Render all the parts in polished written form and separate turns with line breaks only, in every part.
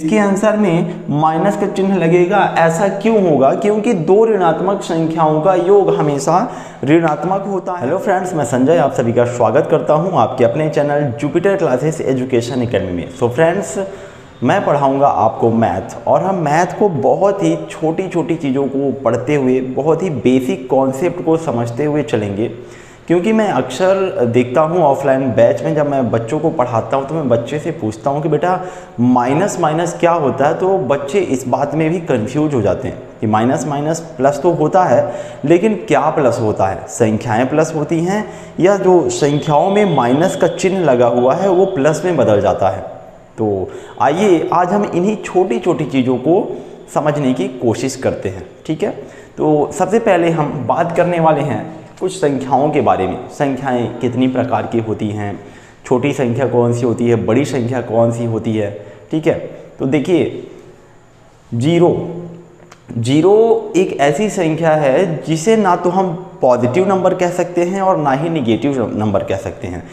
इसके आंसर में माइनस का चिन्ह लगेगा। ऐसा क्यों होगा? क्योंकि दो ऋणात्मक संख्याओं का योग हमेशा ऋणात्मक होता है। हेलो फ्रेंड्स, मैं संजय आप सभी का स्वागत करता हूं आपके अपने channel Jupiter classes education academy में। सो फ्रेंड्स, मैं पढ़ाऊंगा आपको मैथ, और हम मैथ को बहुत ही छोटी छोटी चीज़ों को पढ़ते हुए, बहुत ही बेसिक कॉन्सेप्ट को समझते हुए चलेंगे। क्योंकि मैं अक्सर देखता हूँ ऑफलाइन बैच में, जब मैं बच्चों को पढ़ाता हूँ तो मैं बच्चे से पूछता हूँ कि बेटा माइनस माइनस क्या होता है, तो बच्चे इस बात में भी कंफ्यूज हो जाते हैं कि माइनस माइनस प्लस तो होता है, लेकिन क्या प्लस होता है? संख्याएं प्लस होती हैं या जो संख्याओं में माइनस का चिन्ह लगा हुआ है वो प्लस में बदल जाता है? तो आइए आज हम इन्हीं छोटी छोटी चीज़ों को समझने की कोशिश करते हैं, ठीक है। तो सबसे पहले हम बात करने वाले हैं कुछ संख्याओं के बारे में। संख्याएं कितनी प्रकार की होती हैं, छोटी संख्या कौन सी होती है, बड़ी संख्या कौन सी होती है, ठीक है। तो देखिए, जीरो एक ऐसी संख्या है जिसे ना तो हम पॉजिटिव नंबर कह सकते हैं और ना ही निगेटिव नंबर कह सकते हैं।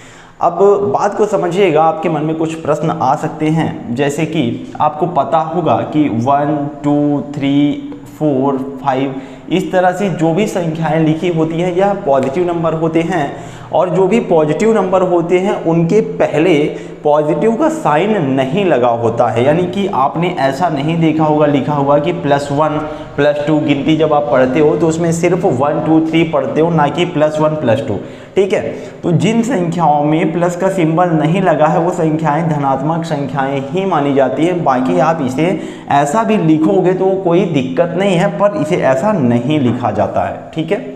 अब बात को समझिएगा, आपके मन में कुछ प्रश्न आ सकते हैं, जैसे कि आपको पता होगा कि 1 2 3 4 5 इस तरह से जो भी संख्याएं लिखी होती हैं यह पॉजिटिव नंबर होते हैं, और जो भी पॉजिटिव नंबर होते हैं उनके पहले पॉजिटिव का साइन नहीं लगा होता है। यानी कि आपने ऐसा नहीं देखा होगा लिखा होगा कि +1 +2 गिनती जब आप पढ़ते हो तो उसमें सिर्फ 1 2 3 पढ़ते हो, ना कि +1 +2, ठीक है। तो जिन संख्याओं में प्लस का सिंबल नहीं लगा है वो संख्याएं धनात्मक संख्याएं ही मानी जाती है। बाकी आप इसे ऐसा भी लिखोगे तो कोई दिक्कत नहीं है, पर इसे ऐसा नहीं लिखा जाता है, ठीक है।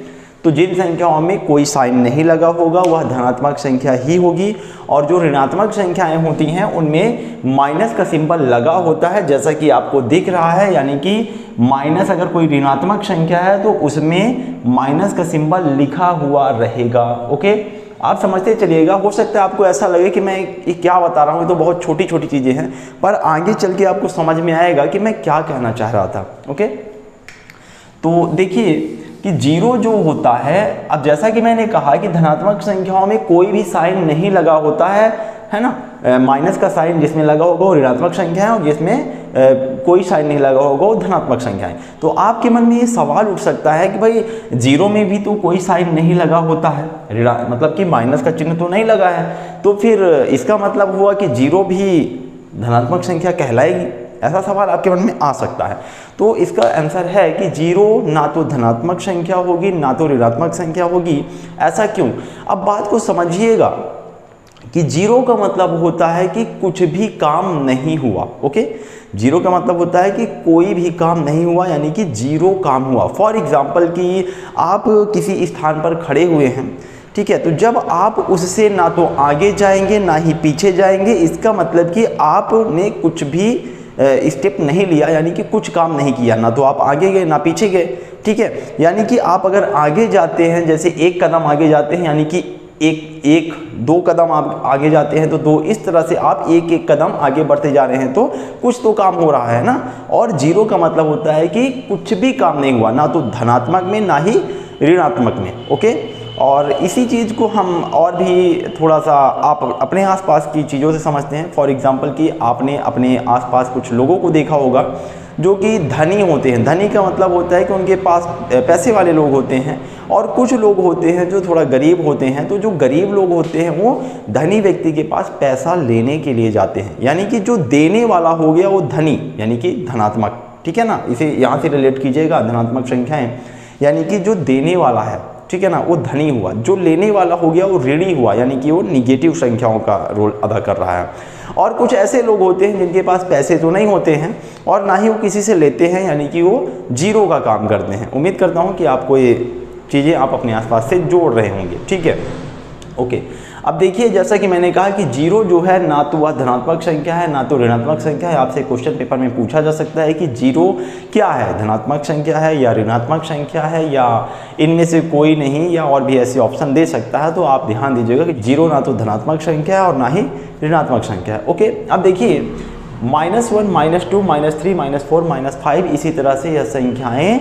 तो जिन संख्याओं में कोई साइन नहीं लगा होगा वह धनात्मक संख्या ही होगी, और जो ऋणात्मक संख्याएं होती हैं उनमें माइनस का सिंबल लगा होता है, जैसा कि आपको दिख रहा है। यानी कि माइनस, अगर कोई ऋणात्मक संख्या है तो उसमें माइनस का सिंबल लिखा हुआ रहेगा। ओके, आप समझते चलिएगा। हो सकता है आपको ऐसा लगे कि मैं ये क्या बता रहा हूँ, ये तो बहुत छोटी छोटी चीज़ें हैं, पर आगे चल के आपको समझ में आएगा कि मैं क्या कहना चाह रहा था। ओके, तो देखिए कि जीरो जो होता है, अब जैसा कि मैंने कहा कि धनात्मक संख्याओं में कोई भी साइन नहीं लगा होता है ना। माइनस का साइन जिसमें लगा होगा वो ऋणात्मक संख्या है, और जिसमें कोई साइन नहीं लगा होगा वो धनात्मक संख्या है। तो आपके मन में ये सवाल उठ सकता है कि भाई जीरो में भी तो कोई साइन नहीं लगा होता है, मतलब कि माइनस का चिन्ह तो नहीं लगा है, तो फिर इसका मतलब हुआ कि जीरो भी धनात्मक संख्या कहलाएगी? ऐसा सवाल आपके मन में आ सकता है। तो इसका आंसर है कि जीरो ना तो धनात्मक संख्या होगी ना तो ऋणात्मक संख्या होगी। ऐसा क्यों? अब बात को समझिएगा कि जीरो का मतलब होता है कि कुछ भी काम नहीं हुआ। ओके, जीरो का मतलब होता है कि कोई भी काम नहीं हुआ, यानी कि जीरो काम हुआ। फॉर एग्जाम्पल कि आप किसी स्थान पर खड़े हुए हैं, ठीक है, तो जब आप उससे ना तो आगे जाएंगे ना ही पीछे जाएंगे, इसका मतलब कि आपने कुछ भी स्टेप नहीं लिया, यानी कि कुछ काम नहीं किया, ना तो आप आगे गए ना पीछे गए, ठीक है। यानी कि आप अगर आगे जाते हैं, जैसे एक कदम आगे जाते हैं, यानी कि एक 2 कदम आप आगे जाते हैं, तो 2 इस तरह से आप एक एक कदम आगे बढ़ते जा रहे हैं, तो कुछ तो काम हो रहा है ना। और जीरो का मतलब होता है कि कुछ भी काम नहीं हुआ, ना तो धनात्मक में ना ही ऋणात्मक में। ओके, और इसी चीज़ को हम और भी थोड़ा सा आप अपने आसपास की चीज़ों से समझते हैं। फॉर एग्जांपल कि आपने अपने आसपास कुछ लोगों को देखा होगा जो कि धनी होते हैं। धनी का मतलब होता है कि उनके पास पैसे वाले लोग होते हैं, और कुछ लोग होते हैं जो थोड़ा गरीब होते हैं। तो जो गरीब लोग होते हैं वो धनी व्यक्ति के पास पैसा लेने के लिए जाते हैं, यानी कि जो देने वाला हो गया वो धनी, यानी कि धनात्मक, ठीक है ना। इसे यहाँ से रिलेट कीजिएगा, धनात्मक संख्याएं, यानी कि जो देने वाला है, ठीक है ना, वो धनी हुआ। जो लेने वाला हो गया वो ऋणी हुआ, यानी कि वो निगेटिव संख्याओं का रोल अदा कर रहा है। और कुछ ऐसे लोग होते हैं जिनके पास पैसे तो नहीं होते हैं और ना ही वो किसी से लेते हैं, यानी कि वो जीरो का काम करते हैं। उम्मीद करता हूँ कि आपको ये चीज़ें आप अपने आसपास से जोड़ रहे होंगे, ठीक है। ओके, अब देखिए, जैसा कि मैंने कहा कि जीरो जो है ना तो वह धनात्मक संख्या है ना तो ऋणात्मक संख्या है। आपसे क्वेश्चन पेपर में पूछा जा सकता है कि जीरो क्या है, धनात्मक संख्या है या ऋणात्मक संख्या है, या इनमें से कोई नहीं, या और भी ऐसे ऑप्शन दे सकता है। तो आप ध्यान दीजिएगा कि जीरो ना तो धनात्मक संख्या है और ना ही ऋणात्मक संख्या है। ओके, अब देखिए -1 -2 -3 -4 -5 इसी तरह से यह संख्याएँ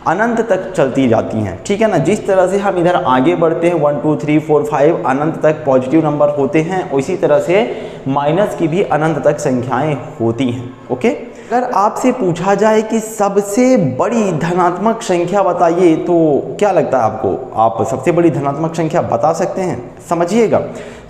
अनंत तक चलती जाती हैं, ठीक है ना। जिस तरह से हम इधर आगे बढ़ते हैं 1 2 3 4 5 अनंत तक पॉजिटिव नंबर होते हैं, उसी तरह से माइनस की भी अनंत तक संख्याएं होती हैं। ओके, अगर आपसे पूछा जाए कि सबसे बड़ी धनात्मक संख्या बताइए, तो क्या लगता है आपको, आप सबसे बड़ी धनात्मक संख्या बता सकते हैं? समझिएगा,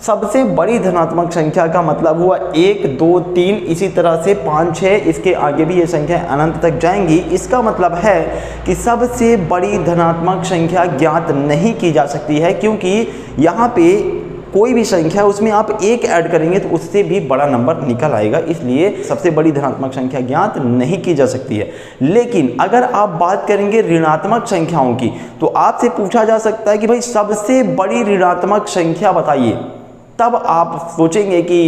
सबसे बड़ी धनात्मक संख्या का मतलब हुआ 1 2 3, इसी तरह से 5 6, इसके आगे भी ये संख्या अनंत तक जाएंगी। इसका मतलब है कि सबसे बड़ी धनात्मक संख्या ज्ञात नहीं की जा सकती है, क्योंकि यहाँ पे कोई भी संख्या उसमें आप 1 ऐड करेंगे तो उससे भी बड़ा नंबर निकल आएगा, इसलिए सबसे बड़ी धनात्मक संख्या ज्ञात नहीं की जा सकती है। लेकिन अगर आप बात करेंगे ऋणात्मक संख्याओं की, तो आपसे पूछा जा सकता है कि भाई सबसे बड़ी ऋणात्मक संख्या बताइए, तब आप सोचेंगे कि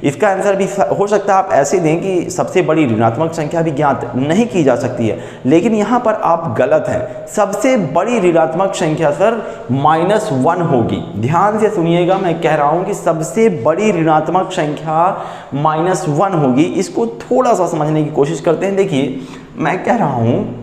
इसका आंसर भी हो सकता है आप ऐसे दें कि सबसे बड़ी ऋणात्मक संख्या भी ज्ञात नहीं की जा सकती है, लेकिन यहाँ पर आप गलत हैं। सबसे बड़ी ऋणात्मक संख्या सर -1 होगी। ध्यान से सुनिएगा, मैं कह रहा हूँ कि सबसे बड़ी ऋणात्मक संख्या -1 होगी। इसको थोड़ा सा समझने की कोशिश करते हैं। देखिए, मैं कह रहा हूँ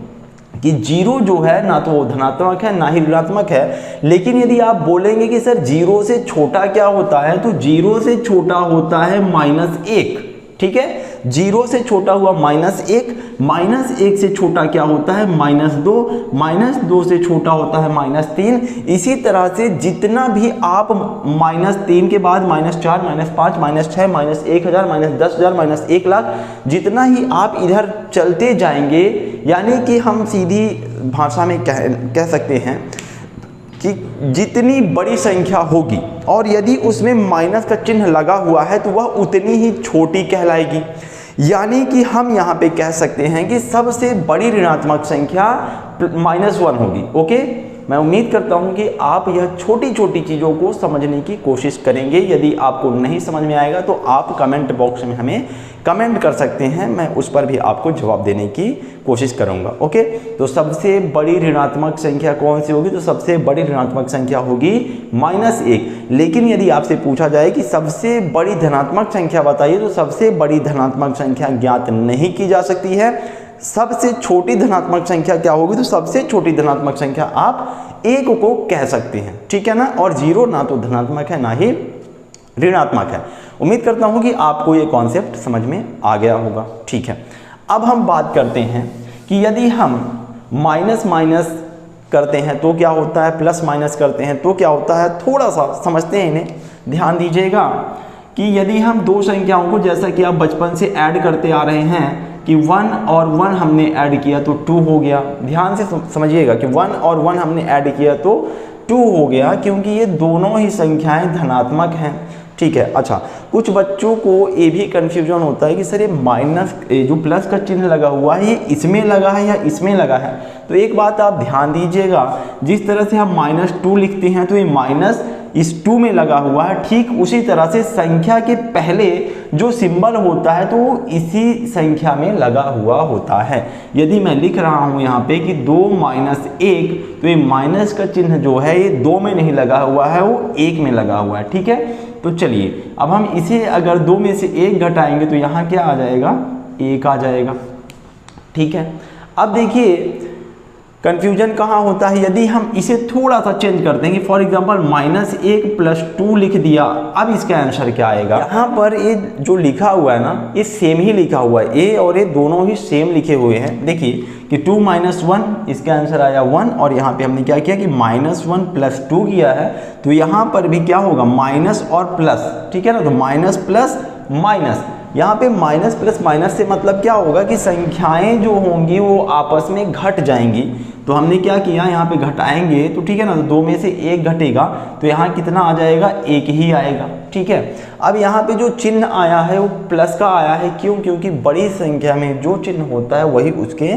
कि जीरो जो है ना तो धनात्मक है ना ही ऋणात्मक है, लेकिन यदि आप बोलेंगे कि सर जीरो से छोटा क्या होता है, तो जीरो से छोटा होता है -1, ठीक है। जीरो से छोटा हुआ -1, -1 से छोटा क्या होता है -2, -2 से छोटा होता है -3। इसी तरह से जितना भी आप -3 के बाद -4, -5, -6, -1000, -10,000, -1,00,000, जितना ही आप इधर चलते जाएंगे, यानी कि हम सीधी भाषा में कह सकते हैं कि जितनी बड़ी संख्या होगी और यदि उसमें माइनस का चिन्ह लगा हुआ है तो वह उतनी ही छोटी कहलाएगी। यानी कि हम यहाँ पे कह सकते हैं कि सबसे बड़ी ऋणात्मक संख्या -1 होगी। ओके, मैं उम्मीद करता हूँ कि आप यह छोटी छोटी चीज़ों को समझने की कोशिश करेंगे। यदि आपको नहीं समझ में आएगा तो आप कमेंट बॉक्स में हमें कमेंट कर सकते हैं, मैं उस पर भी आपको जवाब देने की कोशिश करूंगा। ओके, तो सबसे बड़ी ऋणात्मक संख्या कौन सी होगी, तो सबसे बड़ी ऋणात्मक संख्या होगी -1। लेकिन यदि आपसे पूछा जाए कि सबसे बड़ी धनात्मक संख्या बताइए, तो सबसे बड़ी धनात्मक संख्या ज्ञात नहीं की जा सकती है। सबसे छोटी धनात्मक संख्या क्या होगी, तो सबसे छोटी धनात्मक संख्या आप 1 को कह सकते हैं, ठीक है ना। और 0 ना तो धनात्मक है ना ही ऋणात्मक है। उम्मीद करता हूं कि आपको ये कॉन्सेप्ट समझ में आ गया होगा, ठीक है। अब हम बात करते हैं कि यदि हम माइनस माइनस करते हैं तो क्या होता है, प्लस माइनस करते हैं तो क्या होता है। थोड़ा सा समझते हैं इन्हें, ध्यान दीजिएगा कि यदि हम दो संख्याओं को, जैसा कि आप बचपन से ऐड करते आ रहे हैं कि 1 और 1 हमने ऐड किया तो 2 हो गया। ध्यान से समझिएगा कि 1 और 1 हमने ऐड किया तो 2 हो गया, क्योंकि ये दोनों ही संख्याएं धनात्मक हैं, ठीक है। अच्छा, कुछ बच्चों को ये भी कन्फ्यूजन होता है कि सर ये माइनस, जो प्लस का चिन्ह लगा हुआ है, ये इसमें लगा है या इसमें लगा है। तो एक बात आप ध्यान दीजिएगा, जिस तरह से हम -2 लिखते हैं तो ये माइनस इस 2 में लगा हुआ है, ठीक उसी तरह से संख्या के पहले जो सिंबल होता है तो वो इसी संख्या में लगा हुआ होता है। यदि मैं लिख रहा हूँ यहाँ पे कि 2 - 1, तो ये माइनस का चिन्ह जो है ये 2 में नहीं लगा हुआ है, वो 1 में लगा हुआ है, ठीक है। तो चलिए, अब हम इसे अगर 2 में से 1 घटाएंगे तो यहाँ क्या आ जाएगा, 1 आ जाएगा, ठीक है। अब देखिए कंफ्यूजन कहाँ होता है, यदि हम इसे थोड़ा सा चेंज करते हैं कि फॉर एग्जांपल -1 + 2 लिख दिया, अब इसका आंसर क्या आएगा। यहाँ पर ये जो लिखा हुआ है ना, ये सेम ही लिखा हुआ है, ए और ए दोनों ही सेम लिखे हुए हैं। देखिए कि 2 - 1, इसका आंसर आया 1, और यहाँ पे हमने क्या किया कि -1 + 2 किया है, तो यहाँ पर भी क्या होगा, माइनस और प्लस, ठीक है ना। तो माइनस प्लस माइनस, यहाँ पे माइनस प्लस माइनस से मतलब क्या होगा कि संख्याएं जो होंगी वो आपस में घट जाएंगी। तो हमने क्या किया, यहाँ पे घटाएंगे तो ठीक है ना, तो 2 में से 1 घटेगा तो यहाँ कितना आ जाएगा, 1 ही आएगा, ठीक है। अब यहाँ पे जो चिन्ह आया है वो प्लस का आया है, क्यों, क्योंकि बड़ी संख्या में जो चिन्ह होता है वही उसके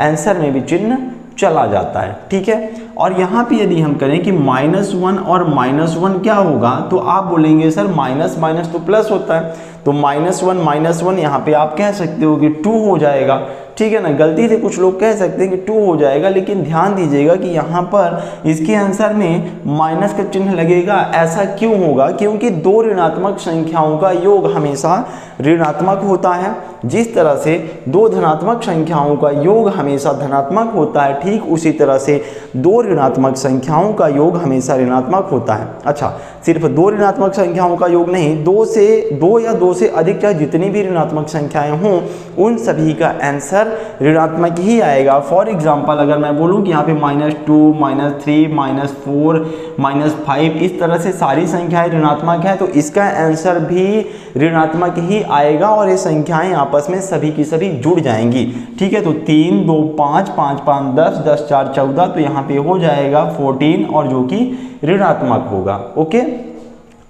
आंसर में भी चिन्ह चला जाता है, ठीक है। और यहाँ पे यदि हम करें कि -1 और -1 क्या होगा, तो आप बोलेंगे सर माइनस माइनस तो प्लस होता है, तो -1 - 1 यहाँ पे आप कह सकते हो कि 2 हो जाएगा, ठीक है ना। गलती से कुछ लोग कह सकते हैं कि 2 हो जाएगा, लेकिन ध्यान दीजिएगा कि यहाँ पर इसके आंसर में माइनस का चिन्ह लगेगा। ऐसा क्यों होगा? क्योंकि दो ऋणात्मक संख्याओं का योग हमेशा ऋणात्मक होता है। जिस तरह से दो धनात्मक संख्याओं का योग हमेशा धनात्मक होता है, ठीक उसी तरह से दो ऋणात्मक संख्याओं का योग हमेशा ऋणात्मक होता है। अच्छा, सिर्फ दो ऋणात्मक संख्याओं का योग नहीं, दो या दो से अधिक चाहे जितनी भी ऋणात्मक संख्याएं हों, उन सभी का आंसर ऋणात्मक ही आएगा। फॉर एग्जाम्पल अगर मैं बोलूँ कि यहाँ पे -2, -3, -4, -5 इस तरह से सारी संख्याएं ऋणात्मक है, तो इसका आंसर भी ऋणात्मक ही आएगा और ये संख्याएं आपस में सभी की सभी जुड़ जाएंगी। ठीक है, तो 3, 2, 5, 5, 5, 10, 10, 4, 14, तो यहाँ पे हो जाएगा 14 और जो कि ऋणात्मक होगा। ओके,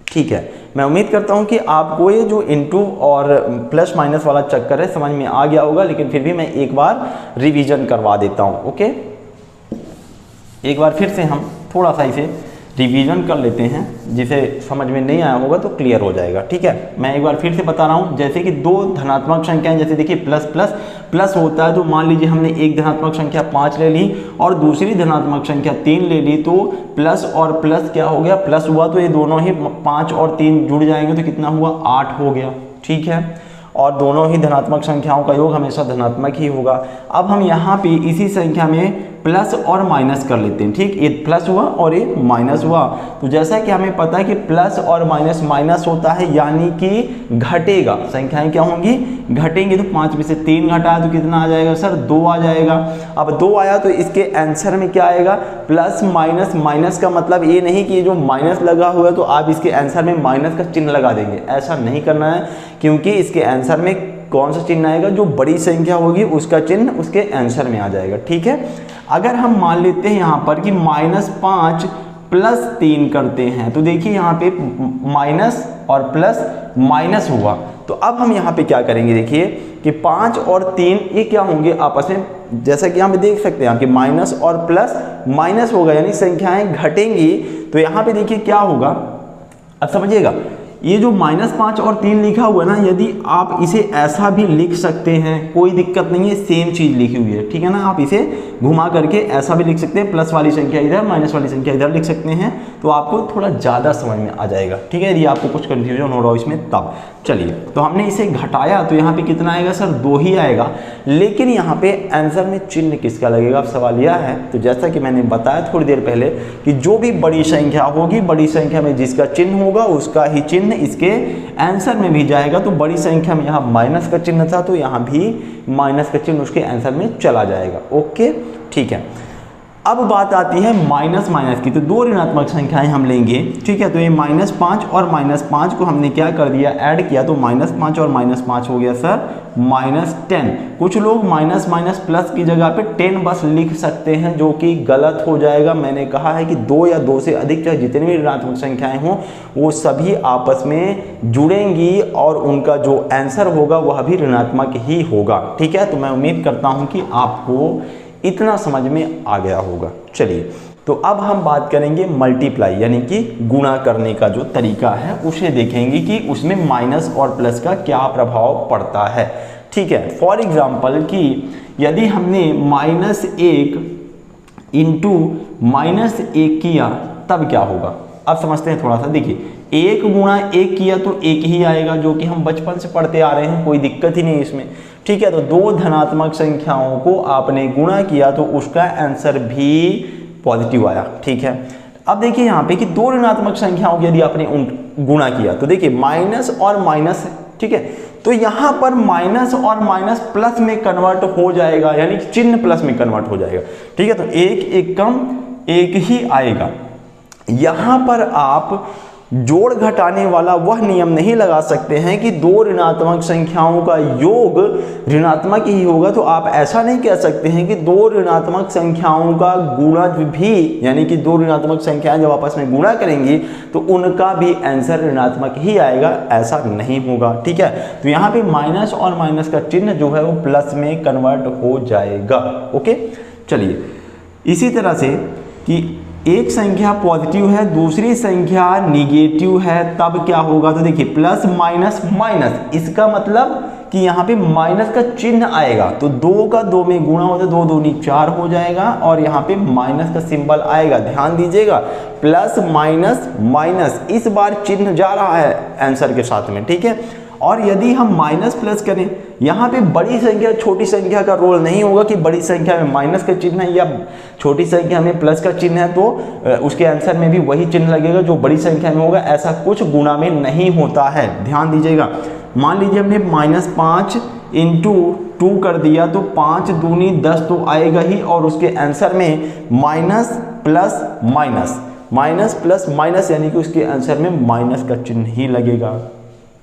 ठीक है। मैं उम्मीद करता हूँ कि आपको ये जो इनटू और प्लस माइनस वाला चक्कर है समझ में आ गया होगा, लेकिन फिर भी मैं एक बार रिवीजन करवा देता हूँ। ओके, एक बार फिर से हम थोड़ा सा इसे रिवीजन कर लेते हैं, जिसे समझ में नहीं आया होगा तो क्लियर हो जाएगा। ठीक है, मैं एक बार फिर से बता रहा हूँ। जैसे कि दो धनात्मक संख्याएं, जैसे देखिए प्लस प्लस प्लस होता है, तो मान लीजिए हमने एक धनात्मक संख्या 5 ले ली और दूसरी धनात्मक संख्या 3 ले ली, तो प्लस और प्लस क्या हो गया, प्लस हुआ तो ये दोनों ही 5 और 3 जुड़ जाएंगे तो कितना हुआ, 8 हो गया। ठीक है, और दोनों ही धनात्मक संख्याओं का योग हमेशा धनात्मक ही होगा। अब हम यहाँ पे इसी संख्या में प्लस और माइनस कर लेते हैं। ठीक, ये प्लस हुआ और ये माइनस हुआ, तो जैसा कि हमें पता है कि प्लस और माइनस माइनस होता है, यानी कि घटेगा। संख्याएं क्या होंगी, घटेंगी। तो 5 में से 3 घटाया तो कितना आ जाएगा सर, 2 आ जाएगा। अब 2 आया तो इसके आंसर में क्या आएगा, प्लस माइनस। माइनस का मतलब ये नहीं कि ये जो माइनस लगा हुआ है तो आप इसके आंसर में माइनस का चिन्ह लगा देंगे, ऐसा नहीं करना है, क्योंकि इसके आंसर में कौन सा चिन्ह आएगा, जो बड़ी संख्या होगी उसका चिन्ह उसके आंसर में आ जाएगा। ठीक है, अगर हम मान लेते हैं यहाँ पर कि -5 + 3 करते हैं, तो देखिए यहाँ पे माइनस और प्लस माइनस हुआ, तो अब हम यहाँ पे क्या करेंगे, देखिए कि 5 और 3 ये क्या होंगे आपस में, जैसा कि यहाँ पे देख सकते हैं कि माइनस और प्लस माइनस होगा, यानी संख्याएं घटेंगी। तो यहाँ पे देखिए क्या होगा, अब समझिएगा, ये जो -5 और 3 लिखा हुआ है ना, यदि आप इसे ऐसा भी लिख सकते हैं, कोई दिक्कत नहीं है, सेम चीज लिखी हुई है। ठीक है ना, आप इसे घुमा करके ऐसा भी लिख सकते हैं, प्लस वाली संख्या इधर, माइनस वाली संख्या इधर लिख सकते हैं, तो आपको थोड़ा ज़्यादा समझ में आ जाएगा। ठीक है, यदि आपको कुछ कन्फ्यूजन हो रहा हो इसमें तब। चलिए, तो हमने इसे घटाया तो यहाँ पे कितना आएगा सर, 2 ही आएगा, लेकिन यहाँ पे आंसर में चिन्ह किसका लगेगा, अब सवाल यह है। तो जैसा कि मैंने बताया थोड़ी देर पहले कि जो भी बड़ी संख्या होगी, बड़ी संख्या में जिसका चिन्ह होगा उसका ही चिन्ह इसके आंसर में भी जाएगा। तो बड़ी संख्या में यहाँ माइनस का चिन्ह था, तो यहाँ भी माइनस का चिन्ह उसके आंसर में चला जाएगा। ओके, ठीक है। अब बात आती है माइनस माइनस की, तो दो ऋणात्मक संख्याएं हम लेंगे। ठीक है, तो ये -5 और -5 को हमने क्या कर दिया, ऐड किया, तो -5 और -5 हो गया सर -10। कुछ लोग माइनस माइनस प्लस की जगह पे 10 बस लिख सकते हैं, जो कि गलत हो जाएगा। मैंने कहा है कि दो या दो से अधिक चाहे जितनी भी ऋणात्मक संख्याएं हों, वो सभी आपस में जुड़ेंगी और उनका जो आंसर होगा वह भी ऋणात्मक ही होगा। ठीक है, तो मैं उम्मीद करता हूं कि आपको इतना समझ में आ गया होगा। चलिए, तो अब हम बात करेंगे मल्टीप्लाई, यानी कि गुणा करने का जो तरीका है उसे देखेंगे कि उसमें माइनस और प्लस का क्या प्रभाव पड़ता है। ठीक है, फॉर एग्जाम्पल कि यदि हमने -1 इंटू -1 किया तब क्या होगा, अब समझते हैं थोड़ा सा। देखिए, 1 गुणा 1 किया तो 1 ही आएगा, जो कि हम बचपन से पढ़ते आ रहे हैं, कोई दिक्कत ही नहीं इसमें। ठीक है, तो दो धनात्मक संख्याओं को आपने गुणा किया तो उसका आंसर भी पॉजिटिव आया। ठीक है, अब देखिए यहाँ पे कि दो ऋणात्मक संख्याओं की यदि आपने गुणा किया तो देखिए माइनस और माइनस है। ठीक है, तो यहाँ पर माइनस और माइनस प्लस में कन्वर्ट हो जाएगा, यानी चिन्ह प्लस में कन्वर्ट हो जाएगा। ठीक है, तो 1 कम 1 ही आएगा। यहाँ पर आप जोड़ घटाने वाला वह नियम नहीं लगा सकते हैं कि दो ऋणात्मक संख्याओं का योग ऋणात्मक ही होगा, तो आप ऐसा नहीं कह सकते हैं कि दो ऋणात्मक संख्याओं का गुणा भी, यानी कि दो ऋणात्मक संख्याएं जब आपस में गुणा करेंगी तो उनका भी आंसर ऋणात्मक ही आएगा, ऐसा नहीं होगा। ठीक है, तो यहाँ पे माइनस और माइनस का चिन्ह जो है वो प्लस में कन्वर्ट हो जाएगा। ओके, चलिए, इसी तरह से कि एक संख्या पॉजिटिव है, दूसरी संख्या निगेटिव है, तब क्या होगा, तो देखिए प्लस माइनस माइनस, इसका मतलब कि यहाँ पे माइनस का चिन्ह आएगा, तो 2 का 2 में गुणा होता है, 2 दूनी 4 हो जाएगा और यहाँ पे माइनस का सिंबल आएगा। ध्यान दीजिएगा, प्लस माइनस माइनस, इस बार चिन्ह जा रहा है आंसर के साथ में, ठीक है। और यदि हम माइनस प्लस करें, यहाँ पे बड़ी संख्या छोटी संख्या का रोल नहीं होगा कि बड़ी संख्या में माइनस का चिन्ह है या छोटी संख्या में प्लस का चिन्ह है तो उसके आंसर में भी वही चिन्ह लगेगा जो बड़ी संख्या में होगा। ऐसा कुछ गुणा में नहीं होता है, ध्यान दीजिएगा। मान लीजिए हमने -5 इंटू 2 कर दिया तो 5 दूनी 10 तो आएगा ही, और उसके आंसर में minus plus minus, minus plus minus, यानी कि उसके आंसर में माइनस का चिन्ह ही लगेगा।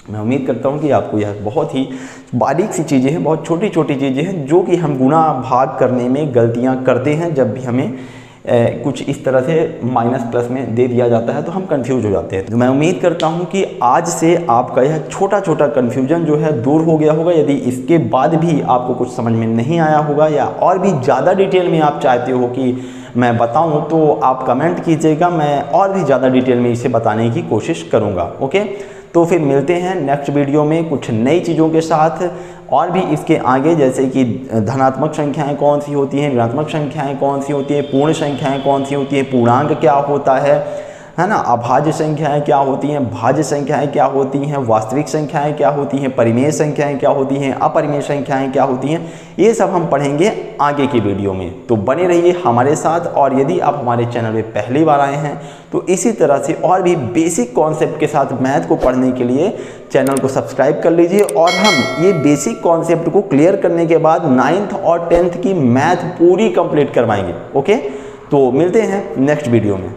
मैं उम्मीद करता हूँ कि आपको यह बहुत ही बारीक सी चीज़ें हैं, बहुत छोटी छोटी चीज़ें हैं जो कि हम गुणा भाग करने में गलतियाँ करते हैं। जब भी हमें कुछ इस तरह से माइनस प्लस में दे दिया जाता है तो हम कंफ्यूज हो जाते हैं। तो मैं उम्मीद करता हूं कि आज से आपका यह छोटा छोटा कन्फ्यूजन जो है दूर हो गया होगा। यदि इसके बाद भी आपको कुछ समझ में नहीं आया होगा या और भी ज़्यादा डिटेल में आप चाहते हो कि मैं बताऊं तो आप कमेंट कीजिएगा, मैं और भी ज़्यादा डिटेल में इसे बताने की कोशिश करूँगा। ओके, तो फिर मिलते हैं नेक्स्ट वीडियो में कुछ नई चीज़ों के साथ, और भी इसके आगे, जैसे कि धनात्मक संख्याएं कौन सी होती हैं, ऋणात्मक संख्याएं कौन सी होती हैं, पूर्ण संख्याएं कौन सी होती हैं, पूर्णांक क्या होता है ना, अभाज्य संख्याएं क्या होती हैं, भाज्य संख्याएं क्या होती हैं, वास्तविक संख्याएं क्या होती हैं, परिमेय संख्याएं क्या होती हैं, अपरिमेय संख्याएं क्या होती हैं, ये सब हम पढ़ेंगे आगे की वीडियो में। तो बने रहिए हमारे साथ, और यदि आप हमारे चैनल पे पहली बार आए हैं तो इसी तरह से और भी बेसिक कॉन्सेप्ट के साथ मैथ को पढ़ने के लिए चैनल को सब्सक्राइब कर लीजिए। और हम ये बेसिक कॉन्सेप्ट को क्लियर करने के बाद 9th और 10th की मैथ पूरी कंप्लीट करवाएंगे। ओके, तो मिलते हैं नेक्स्ट वीडियो में।